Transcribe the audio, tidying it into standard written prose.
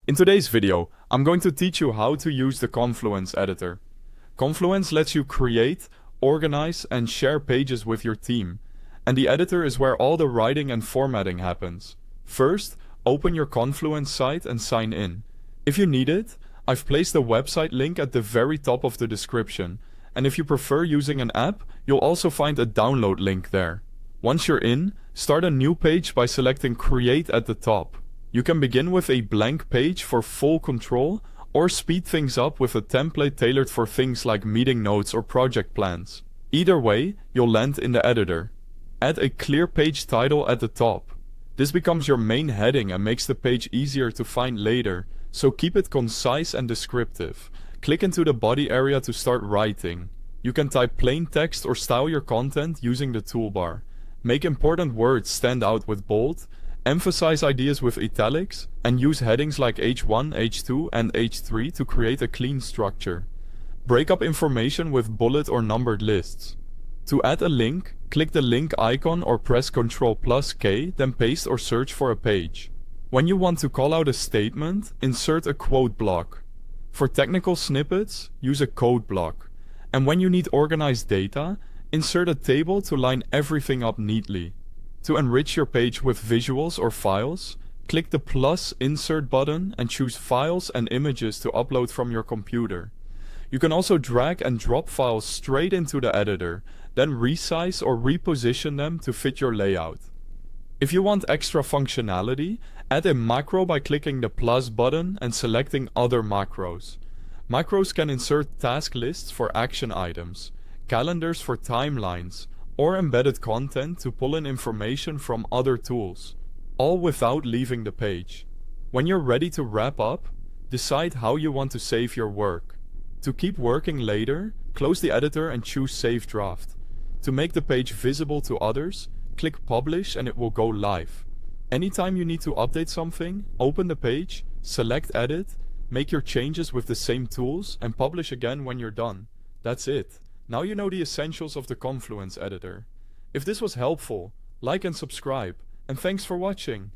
In today's video, I'm going to teach you how to use the Confluence editor. Confluence lets you create, organize, and share pages with your team, and the editor is where all the writing and formatting happens. First, open your Confluence site and sign in. If you need it, I've placed the website link at the very top of the description, and if you prefer using an app, you'll also find a download link there. Once you're in, start a new page by selecting Create at the top. You can begin with a blank page for full control, or speed things up with a template tailored for things like meeting notes or project plans. Either way, you'll land in the editor. Add a clear page title at the top. This becomes your main heading and makes the page easier to find later, so keep it concise and descriptive. Click into the body area to start writing. You can type plain text or style your content using the toolbar. Make important words stand out with bold, emphasize ideas with italics, and use headings like H1, H2, and H3 to create a clean structure. Break up information with bullet or numbered lists. To add a link, click the link icon or press Ctrl+K, then paste or search for a page. When you want to call out a statement, insert a quote block. For technical snippets, use a code block. And when you need organized data, insert a table to line everything up neatly. To enrich your page with visuals or files, click the plus insert button and choose files and images to upload from your computer. You can also drag and drop files straight into the editor, then resize or reposition them to fit your layout. If you want extra functionality, add a macro by clicking the plus button and selecting Other Macros. Macros can insert task lists for action items, calendars for timelines, or embedded content to pull in information from other tools, all without leaving the page. When you're ready to wrap up, decide how you want to save your work. To keep working later, close the editor and choose Save Draft. To make the page visible to others, click Publish and it will go live. Anytime you need to update something, open the page, select Edit, make your changes with the same tools, and publish again when you're done. That's it. Now you know the essentials of the Confluence editor. If this was helpful, like and subscribe, and thanks for watching.